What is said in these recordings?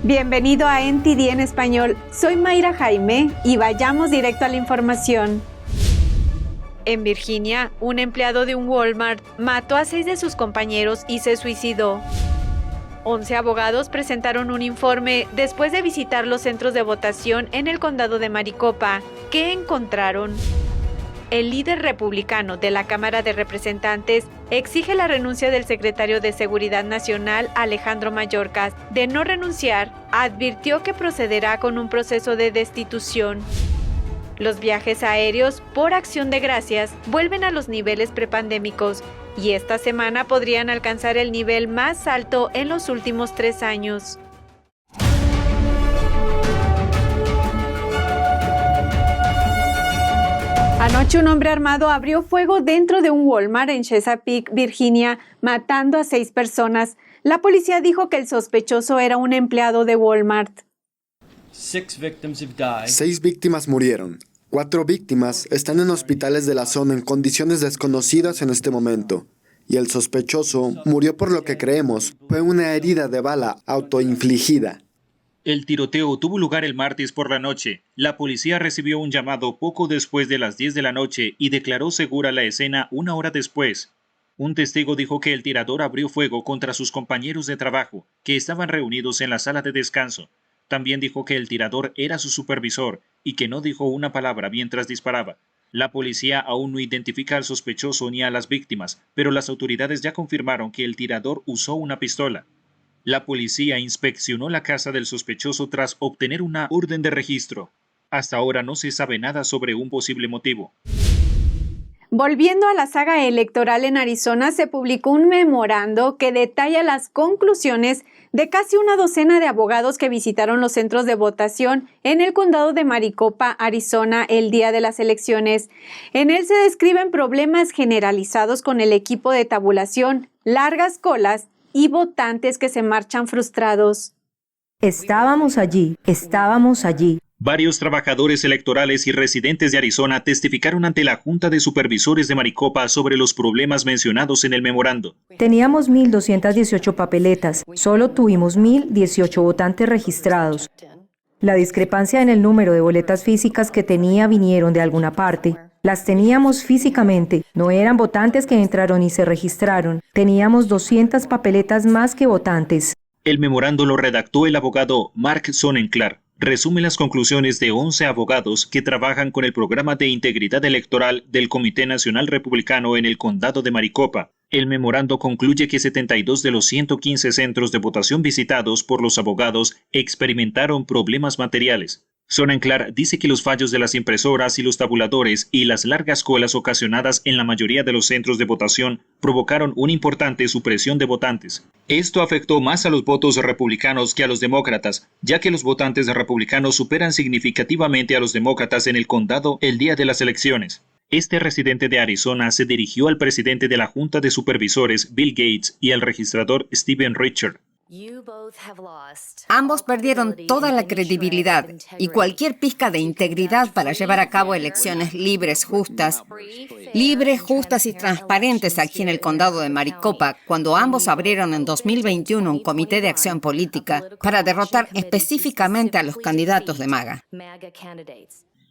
Bienvenido a NTD en español. Soy Mayra Jaime y vayamos directo a la información. En Virginia, un empleado de un Walmart mató a 6 de sus compañeros y se suicidó. 11 abogados presentaron un informe después de visitar los centros de votación en el condado de Maricopa. ¿Qué encontraron? El líder republicano de la Cámara de Representantes exige la renuncia del secretario de Seguridad Nacional, Alejandro Mayorkas. De no renunciar, advirtió que procederá con un proceso de destitución. Los viajes aéreos por Acción de Gracias vuelven a los niveles prepandémicos y esta semana podrían alcanzar el nivel más alto en los últimos 3 años. Anoche un hombre armado abrió fuego dentro de un Walmart en Chesapeake, Virginia, matando a 6 personas. La policía dijo que el sospechoso era un empleado de Walmart. 6 víctimas murieron. 4 víctimas están en hospitales de la zona en condiciones desconocidas en este momento. Y el sospechoso murió por lo que creemos fue una herida de bala autoinfligida. El tiroteo tuvo lugar el martes por la noche. La policía recibió un llamado poco después de las 10 de la noche y declaró segura la escena 1 hora después. Un testigo dijo que el tirador abrió fuego contra sus compañeros de trabajo, que estaban reunidos en la sala de descanso. También dijo que el tirador era su supervisor y que no dijo una palabra mientras disparaba. La policía aún no identifica al sospechoso ni a las víctimas, pero las autoridades ya confirmaron que el tirador usó una pistola. La policía inspeccionó la casa del sospechoso tras obtener una orden de registro. Hasta ahora no se sabe nada sobre un posible motivo. Volviendo a la saga electoral en Arizona, se publicó un memorando que detalla las conclusiones de casi una docena de abogados que visitaron los centros de votación en el condado de Maricopa, Arizona, el día de las elecciones. En él se describen problemas generalizados con el equipo de tabulación, largas colas y votantes que se marchan frustrados. Estábamos allí. Varios trabajadores electorales y residentes de Arizona testificaron ante la Junta de Supervisores de Maricopa sobre los problemas mencionados en el memorando. Teníamos 1,218 papeletas. Solo tuvimos 1,018 votantes registrados. La discrepancia en el número de boletas físicas que vinieron de alguna parte. Las teníamos físicamente. No eran votantes que entraron y se registraron. Teníamos 200 papeletas más que votantes. El memorando lo redactó el abogado Mark Sonnenklar. Resume las conclusiones de 11 abogados que trabajan con el programa de integridad electoral del Comité Nacional Republicano en el condado de Maricopa. El memorando concluye que 72 de los 115 centros de votación visitados por los abogados experimentaron problemas materiales. Sonnenklar dice que los fallos de las impresoras y los tabuladores y las largas colas ocasionadas en la mayoría de los centros de votación provocaron una importante supresión de votantes. Esto afectó más a los votos republicanos que a los demócratas, ya que los votantes republicanos superan significativamente a los demócratas en el condado el día de las elecciones. Este residente de Arizona se dirigió al presidente de la Junta de Supervisores, Bill Gates, y al registrador Stephen Richard. Ambos perdieron toda la credibilidad y cualquier pizca de integridad para llevar a cabo elecciones libres, justas y transparentes aquí en el condado de Maricopa, cuando ambos abrieron en 2021 un comité de acción política para derrotar específicamente a los candidatos de MAGA.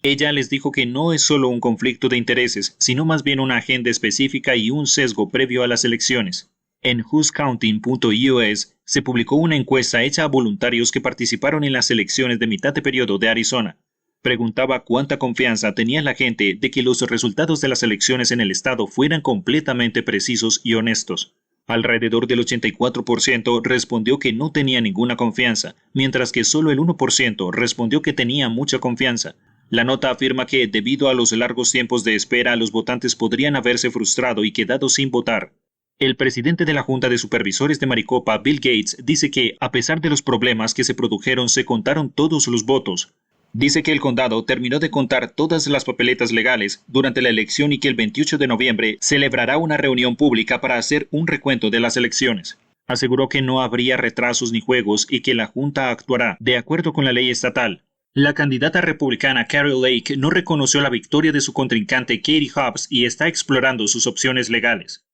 Ella les dijo que no es solo un conflicto de intereses, sino más bien una agenda específica y un sesgo previo a las elecciones. En whoscounting.us se publicó una encuesta hecha a voluntarios que participaron en las elecciones de mitad de periodo de Arizona. Preguntaba cuánta confianza tenía la gente de que los resultados de las elecciones en el estado fueran completamente precisos y honestos. Alrededor del 84% respondió que no tenía ninguna confianza, mientras que solo el 1% respondió que tenía mucha confianza. La nota afirma que, debido a los largos tiempos de espera, los votantes podrían haberse frustrado y quedado sin votar. El presidente de la Junta de Supervisores de Maricopa, Bill Gates, dice que, a pesar de los problemas que se produjeron, se contaron todos los votos. Dice que el condado terminó de contar todas las papeletas legales durante la elección y que el 28 de noviembre celebrará una reunión pública para hacer un recuento de las elecciones. Aseguró que no habría retrasos ni juegos y que la Junta actuará de acuerdo con la ley estatal. La candidata republicana Carol Lake no reconoció la victoria de su contrincante Katie Hobbs y está explorando sus opciones legales.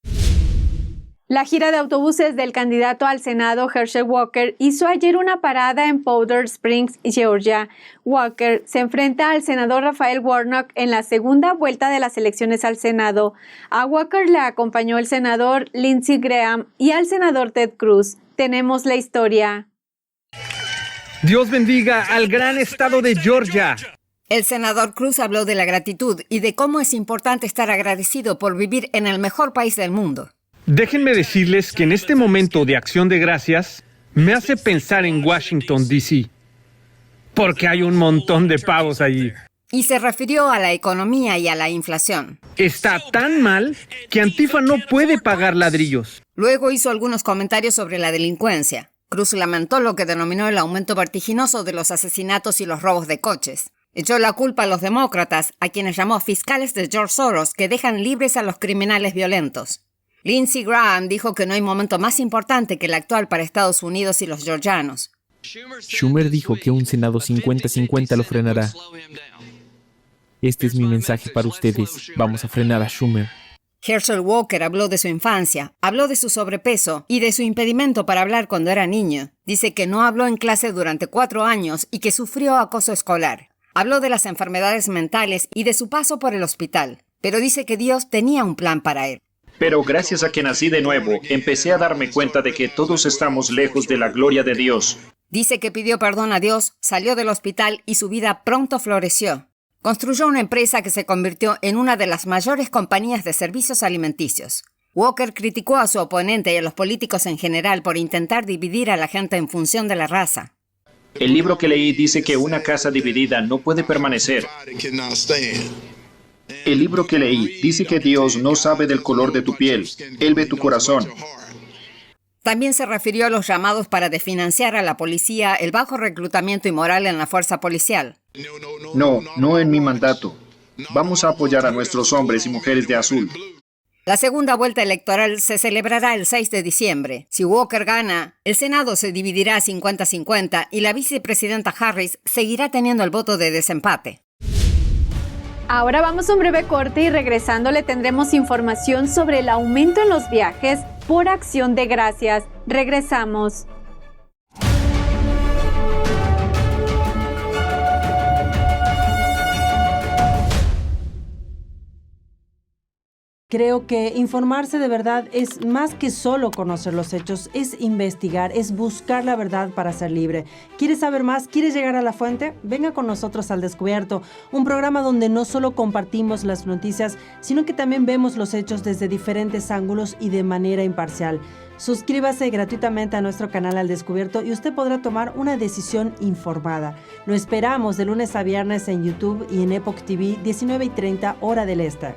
La gira de autobuses del candidato al Senado Herschel Walker hizo ayer una parada en Powder Springs, Georgia. Walker se enfrenta al senador Raphael Warnock en la segunda vuelta de las elecciones al Senado. A Walker le acompañó el senador Lindsey Graham y al senador Ted Cruz. Tenemos la historia. Dios bendiga al gran estado de Georgia. El senador Cruz habló de la gratitud y de cómo es importante estar agradecido por vivir en el mejor país del mundo. Déjenme decirles que en este momento de acción de gracias me hace pensar en Washington, D.C., porque hay un montón de pavos allí. Y se refirió a la economía y a la inflación. Está tan mal que Antifa no puede pagar ladrillos. Luego hizo algunos comentarios sobre la delincuencia. Cruz lamentó lo que denominó el aumento vertiginoso de los asesinatos y los robos de coches. Echó la culpa a los demócratas, a quienes llamó fiscales de George Soros, que dejan libres a los criminales violentos. Lindsey Graham dijo que no hay momento más importante que el actual para Estados Unidos y los georgianos. Schumer dijo que un Senado 50-50 lo frenará. Este es mi mensaje para ustedes. Vamos a frenar a Schumer. Herschel Walker habló de su infancia, habló de su sobrepeso y de su impedimento para hablar cuando era niño. Dice que no habló en clase durante 4 años y que sufrió acoso escolar. Habló de las enfermedades mentales y de su paso por el hospital, pero dice que Dios tenía un plan para él. Pero gracias a que nací de nuevo, empecé a darme cuenta de que todos estamos lejos de la gloria de Dios. Dice que pidió perdón a Dios, salió del hospital y su vida pronto floreció. Construyó una empresa que se convirtió en una de las mayores compañías de servicios alimenticios. Walker criticó a su oponente y a los políticos en general por intentar dividir a la gente en función de la raza. El libro que leí dice que una casa dividida no puede permanecer. El libro que leí dice que Dios no sabe del color de tu piel, Él ve tu corazón. También se refirió a los llamados para desfinanciar a la policía, el bajo reclutamiento y moral en la fuerza policial. No en mi mandato. Vamos a apoyar a nuestros hombres y mujeres de azul. La segunda vuelta electoral se celebrará el 6 de diciembre. Si Walker gana, el Senado se dividirá 50-50 y la vicepresidenta Harris seguirá teniendo el voto de desempate. Ahora vamos a un breve corte y regresando le tendremos información sobre el aumento en los viajes por acción de gracias. Regresamos. Creo que informarse de verdad es más que solo conocer los hechos, es investigar, es buscar la verdad para ser libre. ¿Quieres saber más? ¿Quieres llegar a la fuente? Venga con nosotros al Descubierto, un programa donde no solo compartimos las noticias, sino que también vemos los hechos desde diferentes ángulos y de manera imparcial. Suscríbase gratuitamente a nuestro canal Al Descubierto y usted podrá tomar una decisión informada. Lo esperamos de lunes a viernes en YouTube y en Epoch TV, 19:30 hora del este.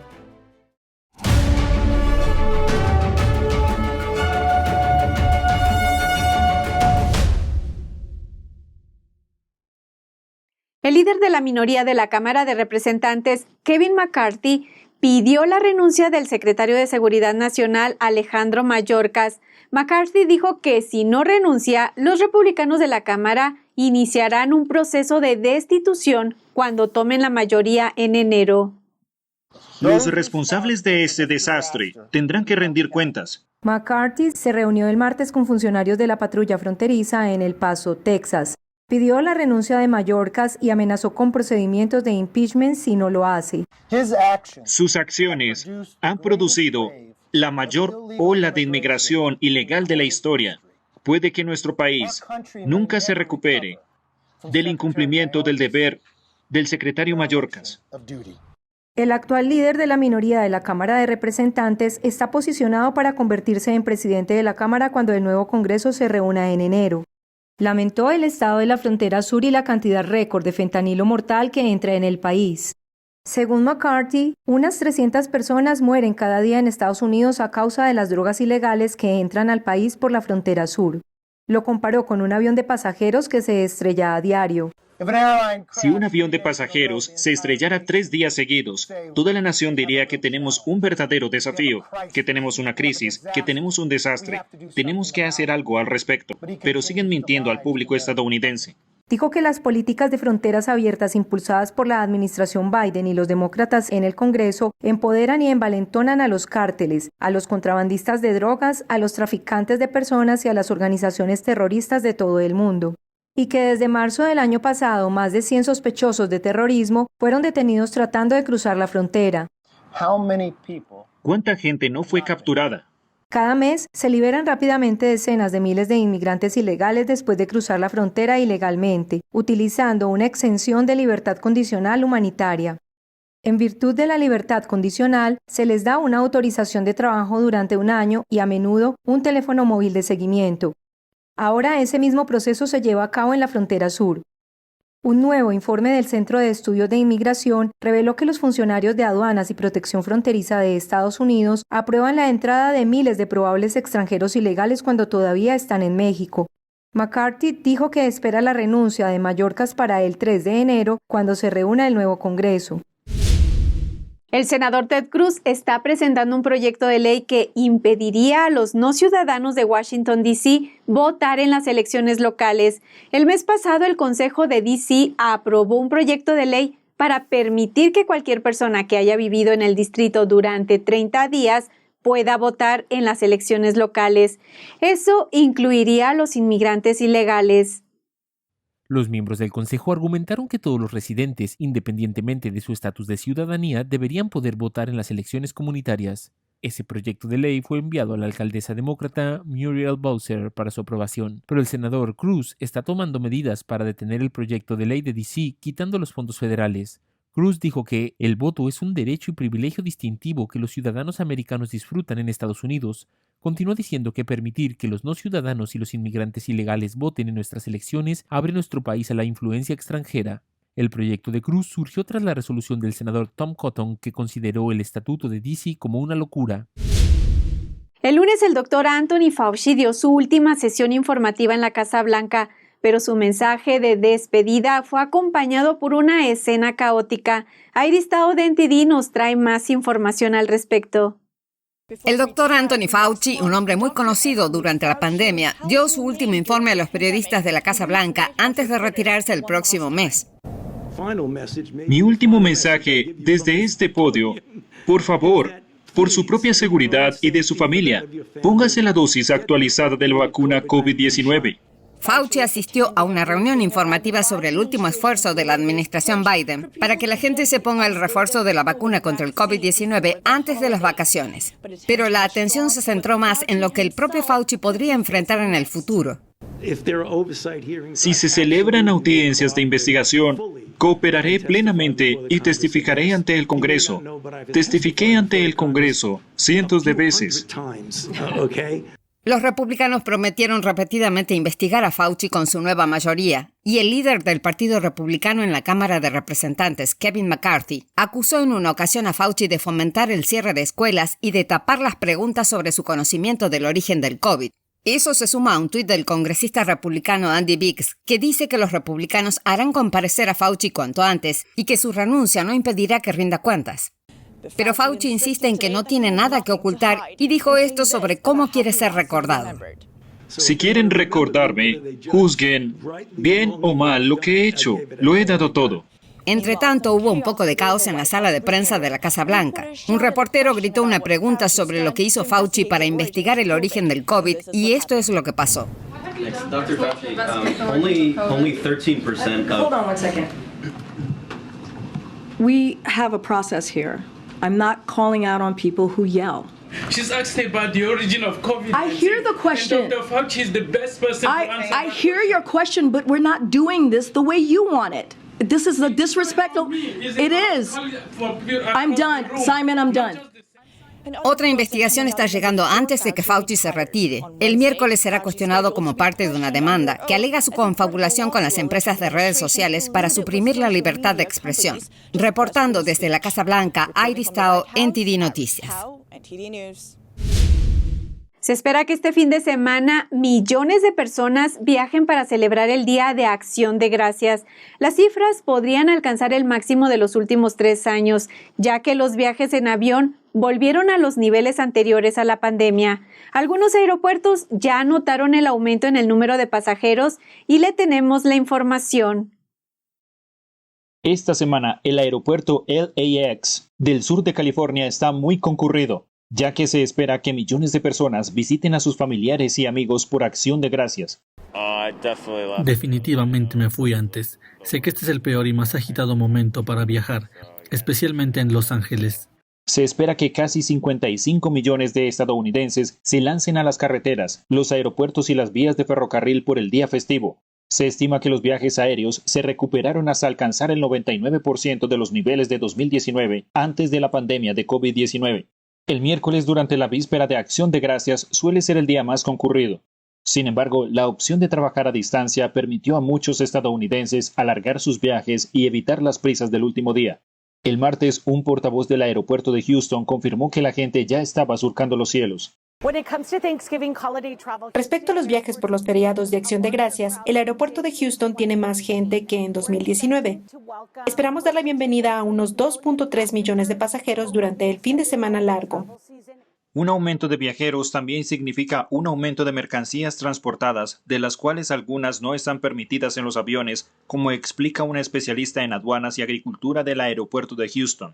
El líder de la minoría de la Cámara de Representantes, Kevin McCarthy, pidió la renuncia del secretario de Seguridad Nacional, Alejandro Mayorkas. McCarthy dijo que si no renuncia, los republicanos de la Cámara iniciarán un proceso de destitución cuando tomen la mayoría en enero. Los responsables de este desastre tendrán que rendir cuentas. McCarthy se reunió el martes con funcionarios de la patrulla fronteriza en El Paso, Texas. Pidió la renuncia de Mayorkas y amenazó con procedimientos de impeachment si no lo hace. Sus acciones han producido la mayor ola de inmigración ilegal de la historia. Puede que nuestro país nunca se recupere del incumplimiento del deber del secretario Mayorkas. El actual líder de la minoría de la Cámara de Representantes está posicionado para convertirse en presidente de la Cámara cuando el nuevo Congreso se reúna en enero. Lamentó el estado de la frontera sur y la cantidad récord de fentanilo mortal que entra en el país. Según McCarthy, unas 300 personas mueren cada día en Estados Unidos a causa de las drogas ilegales que entran al país por la frontera sur. Lo comparó con un avión de pasajeros que se estrella a diario. Si un avión de pasajeros se estrellara 3 días seguidos, toda la nación diría que tenemos un verdadero desafío, que tenemos una crisis, que tenemos un desastre. Tenemos que hacer algo al respecto, pero siguen mintiendo al público estadounidense. Dijo que las políticas de fronteras abiertas impulsadas por la administración Biden y los demócratas en el Congreso empoderan y envalentonan a los cárteles, a los contrabandistas de drogas, a los traficantes de personas y a las organizaciones terroristas de todo el mundo. Y que desde marzo del año pasado más de 100 sospechosos de terrorismo fueron detenidos tratando de cruzar la frontera. ¿Cuánta gente no fue capturada? Cada mes se liberan rápidamente decenas de miles de inmigrantes ilegales después de cruzar la frontera ilegalmente, utilizando una exención de libertad condicional humanitaria. En virtud de la libertad condicional, se les da una autorización de trabajo durante un año y a menudo un teléfono móvil de seguimiento. Ahora ese mismo proceso se lleva a cabo en la frontera sur. Un nuevo informe del Centro de Estudios de Inmigración reveló que los funcionarios de aduanas y protección fronteriza de Estados Unidos aprueban la entrada de miles de probables extranjeros ilegales cuando todavía están en México. McCarthy dijo que espera la renuncia de Mayorkas para el 3 de enero, cuando se reúna el nuevo Congreso. El senador Ted Cruz está presentando un proyecto de ley que impediría a los no ciudadanos de Washington, D.C. votar en las elecciones locales. El mes pasado, el Consejo de D.C. aprobó un proyecto de ley para permitir que cualquier persona que haya vivido en el distrito durante 30 días pueda votar en las elecciones locales. Eso incluiría a los inmigrantes ilegales. Los miembros del Consejo argumentaron que todos los residentes, independientemente de su estatus de ciudadanía, deberían poder votar en las elecciones comunitarias. Ese proyecto de ley fue enviado a la alcaldesa demócrata Muriel Bowser para su aprobación, pero el senador Cruz está tomando medidas para detener el proyecto de ley de D.C., quitando los fondos federales. Cruz dijo que el voto es un derecho y privilegio distintivo que los ciudadanos americanos disfrutan en Estados Unidos. Continuó diciendo que permitir que los no ciudadanos y los inmigrantes ilegales voten en nuestras elecciones abre nuestro país a la influencia extranjera. El proyecto de Cruz surgió tras la resolución del senador Tom Cotton, que consideró el estatuto de D.C. como una locura. El lunes el doctor Anthony Fauci dio su última sesión informativa en la Casa Blanca, pero su mensaje de despedida fue acompañado por una escena caótica. Iris Tao de NTD nos trae más información al respecto. El doctor Anthony Fauci, un hombre muy conocido durante la pandemia, dio su último informe a los periodistas de la Casa Blanca antes de retirarse el próximo mes. Mi último mensaje desde este podio: por favor, por su propia seguridad y de su familia, póngase la dosis actualizada de la vacuna COVID-19. Fauci asistió a una reunión informativa sobre el último esfuerzo de la administración Biden para que la gente se ponga el refuerzo de la vacuna contra el COVID-19 antes de las vacaciones. Pero la atención se centró más en lo que el propio Fauci podría enfrentar en el futuro. Si se celebran audiencias de investigación, cooperaré plenamente y testificaré ante el Congreso. Testifiqué ante el Congreso cientos de veces. Los republicanos prometieron repetidamente investigar a Fauci con su nueva mayoría, y el líder del Partido Republicano en la Cámara de Representantes, Kevin McCarthy, acusó en una ocasión a Fauci de fomentar el cierre de escuelas y de tapar las preguntas sobre su conocimiento del origen del COVID. Eso se suma a un tuit del congresista republicano Andy Biggs, que dice que los republicanos harán comparecer a Fauci cuanto antes y que su renuncia no impedirá que rinda cuentas. Pero Fauci insiste en que no tiene nada que ocultar y dijo esto sobre cómo quiere ser recordado. Si quieren recordarme, juzguen, bien o mal, lo que he hecho. Lo he dado todo. Entre tanto, hubo un poco de caos en la sala de prensa de la Casa Blanca. Un reportero gritó una pregunta sobre lo que hizo Fauci para investigar el origen del COVID, y esto es lo que pasó. Dr. Fauci, only 13% of... Hold on one second. We have a process here. I'm not calling out on people who yell. She's asking about the origin of COVID. I hear the question. And Dr. Fauci is the best person to answer. I hear your question, but we're not doing this the way you want it. This is a disrespectful. It is. I'm done. Simon, I'm done. Otra investigación está llegando antes de que Fauci se retire. El miércoles será cuestionado como parte de una demanda que alega su confabulación con las empresas de redes sociales para suprimir la libertad de expresión. Reportando desde la Casa Blanca, Iris Tao, NTD Noticias. Se espera que este fin de semana millones de personas viajen para celebrar el Día de Acción de Gracias. Las cifras podrían alcanzar el máximo de los últimos 3 años, ya que los viajes en avión volvieron a los niveles anteriores a la pandemia. Algunos aeropuertos ya notaron el aumento en el número de pasajeros y le tenemos la información. Esta semana, el aeropuerto LAX del sur de California está muy concurrido, ya que se espera que millones de personas visiten a sus familiares y amigos por Acción de Gracias. Definitivamente me fui antes. Sé que este es el peor y más agitado momento para viajar, especialmente en Los Ángeles. Se espera que casi 55 millones de estadounidenses se lancen a las carreteras, los aeropuertos y las vías de ferrocarril por el día festivo. Se estima que los viajes aéreos se recuperaron hasta alcanzar el 99% de los niveles de 2019 antes de la pandemia de COVID-19. El miércoles durante la víspera de Acción de Gracias suele ser el día más concurrido. Sin embargo, la opción de trabajar a distancia permitió a muchos estadounidenses alargar sus viajes y evitar las prisas del último día. El martes, un portavoz del aeropuerto de Houston confirmó que la gente ya estaba surcando los cielos. Respecto a los viajes por los feriados de Acción de Gracias, el aeropuerto de Houston tiene más gente que en 2019. Esperamos dar la bienvenida a unos 2.3 millones de pasajeros durante el fin de semana largo. Un aumento de viajeros también significa un aumento de mercancías transportadas, de las cuales algunas no están permitidas en los aviones, como explica una especialista en aduanas y agricultura del aeropuerto de Houston.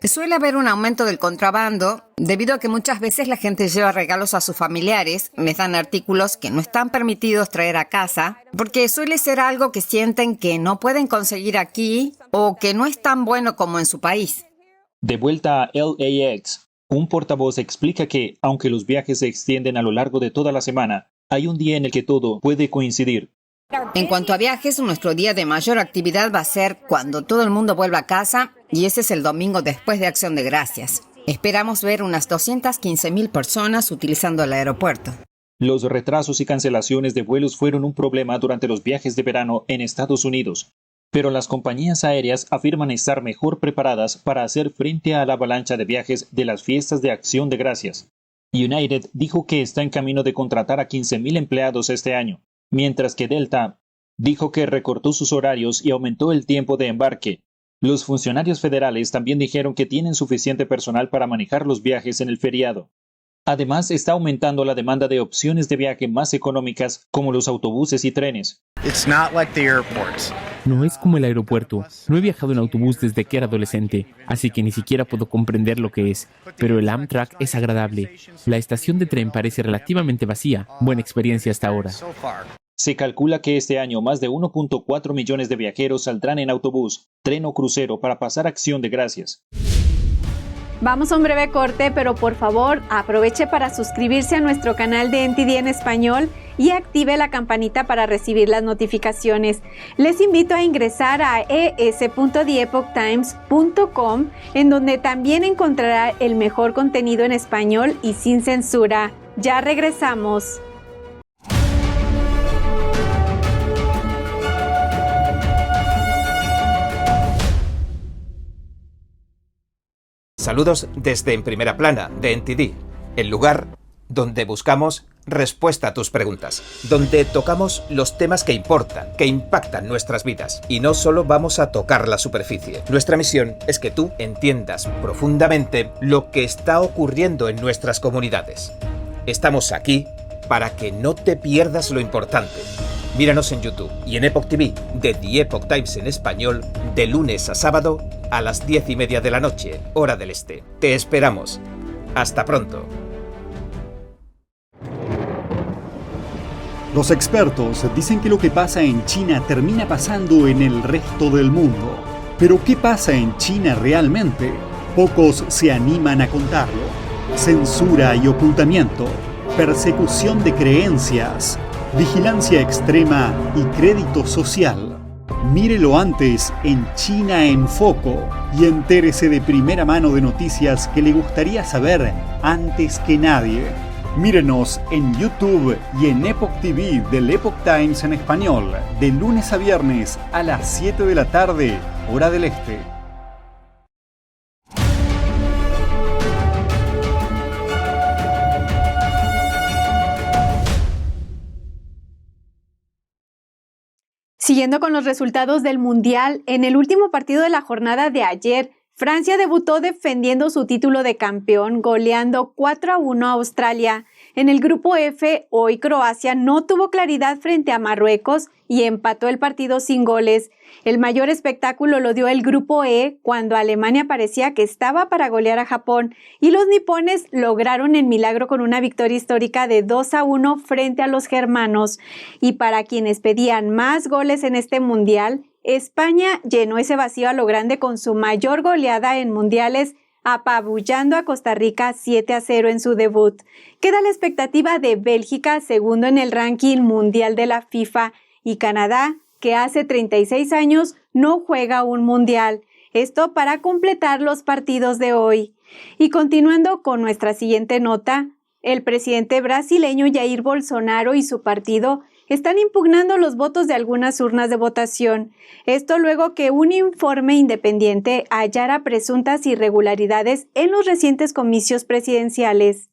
Suele haber un aumento del contrabando, debido a que muchas veces la gente lleva regalos a sus familiares, les dan artículos que no están permitidos traer a casa, porque suele ser algo que sienten que no pueden conseguir aquí o que no es tan bueno como en su país. De vuelta a LAX, un portavoz explica que, aunque los viajes se extienden a lo largo de toda la semana, hay un día en el que todo puede coincidir. En cuanto a viajes, nuestro día de mayor actividad va a ser cuando todo el mundo vuelva a casa, y ese es el domingo después de Acción de Gracias. Esperamos ver unas 215,000 personas utilizando el aeropuerto. Los retrasos y cancelaciones de vuelos fueron un problema durante los viajes de verano en Estados Unidos, pero las compañías aéreas afirman estar mejor preparadas para hacer frente a la avalancha de viajes de las fiestas de Acción de Gracias. United dijo que está en camino de contratar a 15,000 empleados este año, mientras que Delta dijo que recortó sus horarios y aumentó el tiempo de embarque. Los funcionarios federales también dijeron que tienen suficiente personal para manejar los viajes en el feriado. Además, está aumentando la demanda de opciones de viaje más económicas, como los autobuses y trenes. No es como el aeropuerto. No he viajado en autobús desde que era adolescente, así que ni siquiera puedo comprender lo que es. Pero el Amtrak es agradable. La estación de tren parece relativamente vacía. Buena experiencia hasta ahora. Se calcula que este año más de 1.4 millones de viajeros saldrán en autobús, tren o crucero para pasar Acción de Gracias. Vamos a un breve corte, pero por favor aproveche para suscribirse a nuestro canal de NTD en español y active la campanita para recibir las notificaciones. Les invito a ingresar a es.theepochtimes.com, en donde también encontrará el mejor contenido en español y sin censura. Ya regresamos. Saludos desde En Primera Plana de NTD, el lugar donde buscamos respuesta a tus preguntas, donde tocamos los temas que importan, que impactan nuestras vidas, y no solo vamos a tocar la superficie. Nuestra misión es que tú entiendas profundamente lo que está ocurriendo en nuestras comunidades. Estamos aquí para que no te pierdas lo importante. Míranos en YouTube y en Epoch TV de The Epoch Times en español de lunes a sábado a las 10:30 de la noche, hora del este. Te esperamos. Hasta pronto. Los expertos dicen que lo que pasa en China termina pasando en el resto del mundo. Pero ¿qué pasa en China realmente? Pocos se animan a contarlo. Censura y ocultamiento, persecución de creencias, vigilancia extrema y crédito social. Mírelo antes en China en Foco y entérese de primera mano de noticias que le gustaría saber antes que nadie. Mírenos en YouTube y en Epoch TV del Epoch Times en español, de lunes a viernes a las 7 de la tarde, hora del este. Siguiendo con los resultados del Mundial, en el último partido de la jornada de ayer, Francia debutó defendiendo su título de campeón, goleando 4-1 a Australia. En el grupo F, hoy Croacia no tuvo claridad frente a Marruecos y empató el partido sin goles. El mayor espectáculo lo dio el grupo E, cuando Alemania parecía que estaba para golear a Japón, y los nipones lograron el milagro con una victoria histórica de 2-1 frente a los germanos. Y para quienes pedían más goles en este mundial, España llenó ese vacío a lo grande con su mayor goleada en mundiales, apabullando a Costa Rica 7-0 en su debut. Queda la expectativa de Bélgica, segundo en el ranking mundial de la FIFA, y Canadá, que hace 36 años no juega un mundial. Esto para completar los partidos de hoy. Y continuando con nuestra siguiente nota, el presidente brasileño Jair Bolsonaro y su partido están impugnando los votos de algunas urnas de votación. Esto luego que un informe independiente hallara presuntas irregularidades en los recientes comicios presidenciales.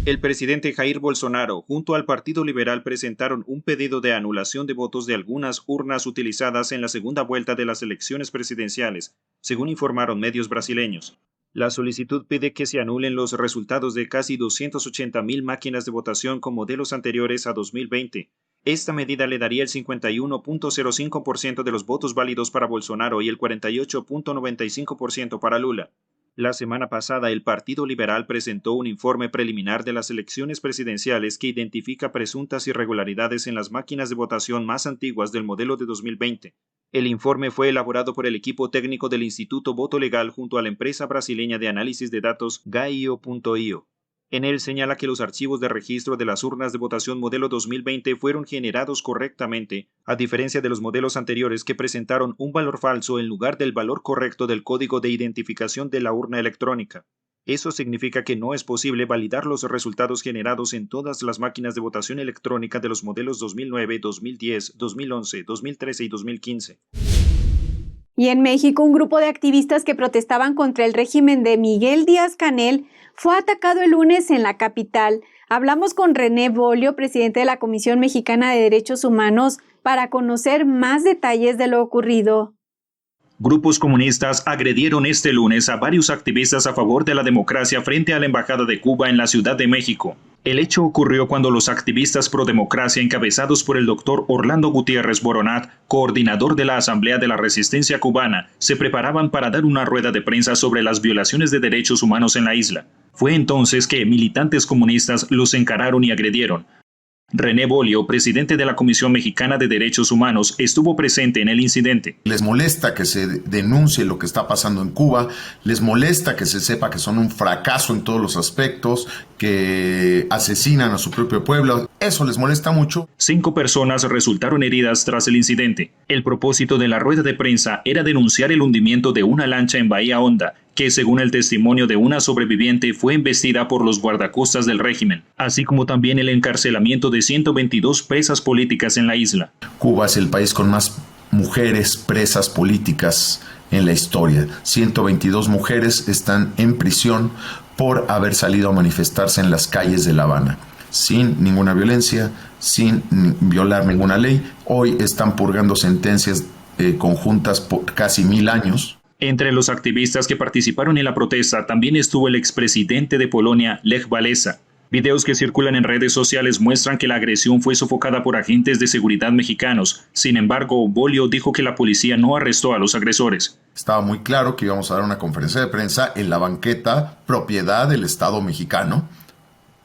El presidente Jair Bolsonaro junto al Partido Liberal presentaron un pedido de anulación de votos de algunas urnas utilizadas en la segunda vuelta de las elecciones presidenciales, según informaron medios brasileños. La solicitud pide que se anulen los resultados de casi 280.000 máquinas de votación con modelos anteriores a 2020. Esta medida le daría el 51.05% de los votos válidos para Bolsonaro y el 48.95% para Lula. La semana pasada, el Partido Liberal presentó un informe preliminar de las elecciones presidenciales que identifica presuntas irregularidades en las máquinas de votación más antiguas del modelo de 2020. El informe fue elaborado por el equipo técnico del Instituto Voto Legal junto a la empresa brasileña de análisis de datos Gaio.io. En él señala que los archivos de registro de las urnas de votación modelo 2020 fueron generados correctamente, a diferencia de los modelos anteriores que presentaron un valor falso en lugar del valor correcto del código de identificación de la urna electrónica. Eso significa que no es posible validar los resultados generados en todas las máquinas de votación electrónica de los modelos 2009, 2010, 2011, 2013 y 2015. Y en México, un grupo de activistas que protestaban contra el régimen de Miguel Díaz-Canel fue atacado el lunes en la capital. Hablamos con René Bolio, presidente de la Comisión Mexicana de Derechos Humanos, para conocer más detalles de lo ocurrido. Grupos comunistas agredieron este lunes a varios activistas a favor de la democracia frente a la Embajada de Cuba en la Ciudad de México. El hecho ocurrió cuando los activistas pro democracia encabezados por el doctor Orlando Gutiérrez Boronat, coordinador de la Asamblea de la Resistencia Cubana, se preparaban para dar una rueda de prensa sobre las violaciones de derechos humanos en la isla. Fue entonces que militantes comunistas los encararon y agredieron. René Bolio, presidente de la Comisión Mexicana de Derechos Humanos, estuvo presente en el incidente. Les molesta que se denuncie lo que está pasando en Cuba, les molesta que se sepa que son un fracaso en todos los aspectos, que asesinan a su propio pueblo. Eso les molesta mucho. 5 personas resultaron heridas tras el incidente. El propósito de la rueda de prensa era denunciar el hundimiento de una lancha en Bahía Honda, que según el testimonio de una sobreviviente fue embestida por los guardacostas del régimen, así como también el encarcelamiento de 122 presas políticas en la isla. Cuba es el país con más mujeres presas políticas en la historia. 122 mujeres están en prisión por haber salido a manifestarse en las calles de La Habana, sin ninguna violencia, sin violar ninguna ley. Hoy están purgando sentencias conjuntas por casi 1000 años. Entre los activistas que participaron en la protesta también estuvo el expresidente de Polonia, Lech Walesa. Videos que circulan en redes sociales muestran que la agresión fue sofocada por agentes de seguridad mexicanos. Sin embargo, Bolio dijo que la policía no arrestó a los agresores. Estaba muy claro que íbamos a dar una conferencia de prensa en la banqueta, propiedad del Estado mexicano,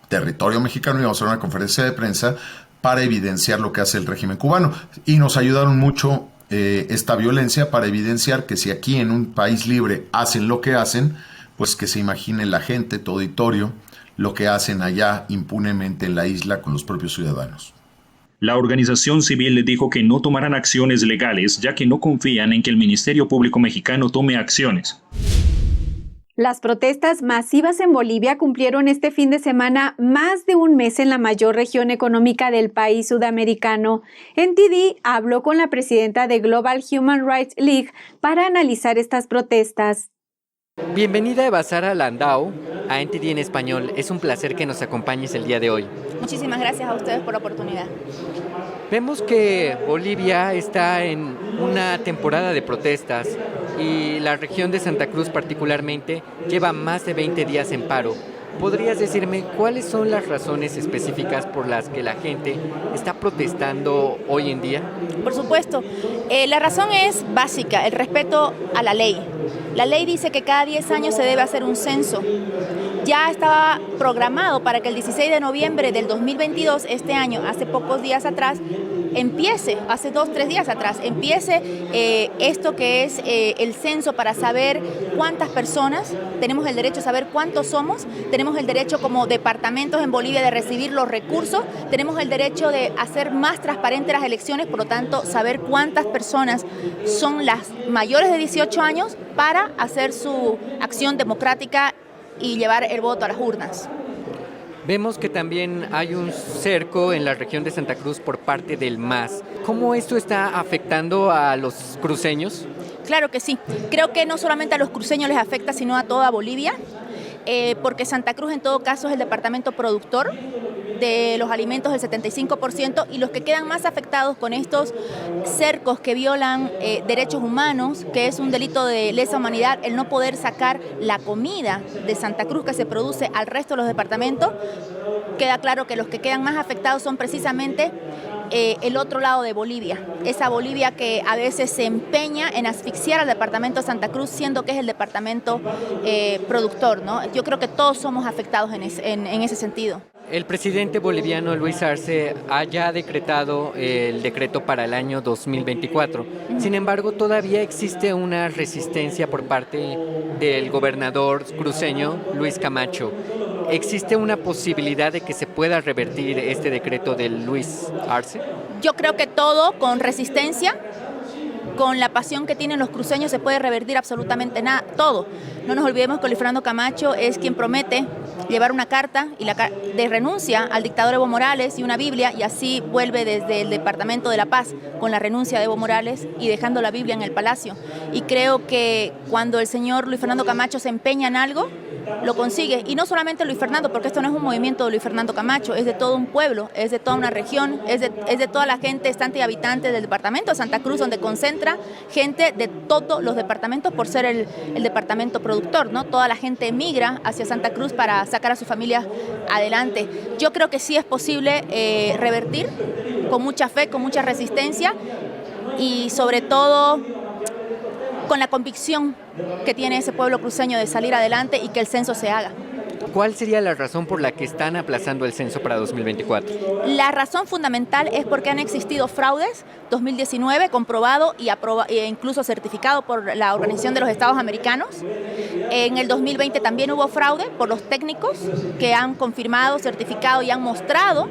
territorio mexicano, íbamos a dar una conferencia de prensa para evidenciar lo que hace el régimen cubano. Y nos ayudaron mucho esta violencia para evidenciar que si aquí en un país libre hacen lo que hacen, pues que se imagine la gente, todo auditorio, lo que hacen allá impunemente en la isla con los propios ciudadanos. La organización civil le dijo que no tomarán acciones legales, ya que no confían en que el Ministerio Público Mexicano tome acciones. Las protestas masivas en Bolivia cumplieron este fin de semana más de un mes en la mayor región económica del país sudamericano. NTD habló con la presidenta de Global Human Rights League para analizar estas protestas. Bienvenida Eva Sara Landau a NTD en español. Es un placer que nos acompañes el día de hoy. Muchísimas gracias a ustedes por la oportunidad. Vemos que Bolivia está en una temporada de protestas y la región de Santa Cruz particularmente lleva más de 20 días en paro. ¿Podrías decirme cuáles son las razones específicas por las que la gente está protestando hoy en día? Por supuesto. La razón es básica, el respeto a la ley. La ley dice que cada 10 años se debe hacer un censo. Ya estaba programado para que el 16 de noviembre del 2022, este año, hace pocos días atrás, empiece, hace 2-3 días atrás, empiece esto que es el censo para saber cuántas personas, tenemos el derecho a saber cuántos somos, tenemos el derecho como departamentos en Bolivia de recibir los recursos, tenemos el derecho de hacer más transparentes las elecciones, por lo tanto, saber cuántas personas son las mayores de 18 años para hacer su acción democrática y llevar el voto a las urnas. Vemos que también hay un cerco en la región de Santa Cruz por parte del MAS. ¿Cómo esto está afectando a los cruceños? Claro que sí. Creo que no solamente a los cruceños les afecta, sino a toda Bolivia, porque Santa Cruz en todo caso es el departamento productor de los alimentos del 75%, y los que quedan más afectados con estos cercos que violan derechos humanos, que es un delito de lesa humanidad, el no poder sacar la comida de Santa Cruz que se produce al resto de los departamentos, queda claro que los que quedan más afectados son precisamente el otro lado de Bolivia, esa Bolivia que a veces se empeña en asfixiar al departamento de Santa Cruz, siendo que es el departamento productor, ¿no? Yo creo que todos somos afectados en ese sentido. El presidente boliviano Luis Arce ha ya decretado el decreto para el año 2024. Sin embargo, todavía existe una resistencia por parte del gobernador cruceño Luis Camacho. ¿Existe una posibilidad de que se pueda revertir este decreto de Luis Arce? Yo creo que todo con resistencia, con la pasión que tienen los cruceños, se puede revertir absolutamente nada, todo. No nos olvidemos que Luis Fernando Camacho es quien promete llevar una carta de renuncia al dictador Evo Morales y una Biblia, y así vuelve desde el Departamento de La Paz con la renuncia de Evo Morales y dejando la Biblia en el palacio. Y creo que cuando el señor Luis Fernando Camacho se empeña en algo, lo consigue. Y no solamente Luis Fernando, porque esto no es un movimiento de Luis Fernando Camacho, es de todo un pueblo, es de toda una región, es de toda la gente estante y habitante del departamento de Santa Cruz, donde concentra gente de todos los departamentos por ser el departamento productor, ¿no? Toda la gente emigra hacia Santa Cruz para sacar a su familia adelante. Yo creo que sí es posible revertir con mucha fe, con mucha resistencia y sobre todo con la convicción que tiene ese pueblo cruceño de salir adelante y que el censo se haga. ¿Cuál sería la razón por la que están aplazando el censo para 2024? La razón fundamental es porque han existido fraudes, 2019 comprobado e incluso certificado por la Organización de los Estados Americanos. En el 2020 también hubo fraude por los técnicos que han confirmado, certificado y han mostrado.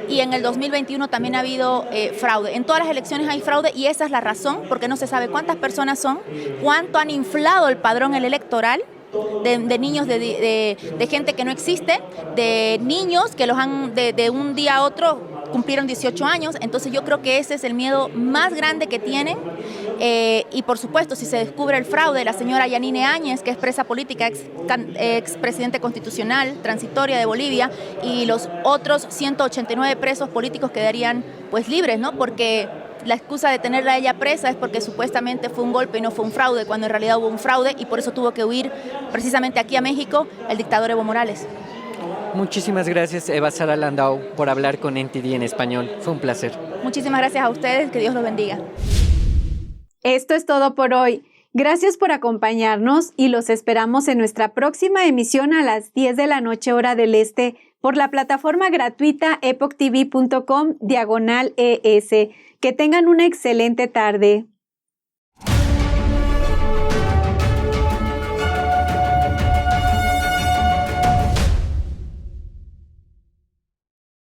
Y en el 2021 también ha habido fraude. En todas las elecciones hay fraude y esa es la razón, porque no se sabe cuántas personas son, cuánto han inflado el padrón electoral de niños, de gente que no existe, de niños que los han de un día a otro cumplieron 18 años. Entonces yo creo que ese es el miedo más grande que tienen. Y por supuesto, si se descubre el fraude, la señora Yanine Áñez, que es presa política, ex presidente constitucional, transitoria de Bolivia, y los otros 189 presos políticos quedarían pues libres, ¿no? Porque la excusa de tenerla a ella presa es porque supuestamente fue un golpe y no fue un fraude, cuando en realidad hubo un fraude y por eso tuvo que huir precisamente aquí a México el dictador Evo Morales. Muchísimas gracias, Eva Sara Landau, por hablar con NTD en español. Fue un placer. Muchísimas gracias a ustedes, que Dios los bendiga. Esto es todo por hoy. Gracias por acompañarnos y los esperamos en nuestra próxima emisión a las 10 de la noche hora del este por la plataforma gratuita epochtv.com/ES. Que tengan una excelente tarde.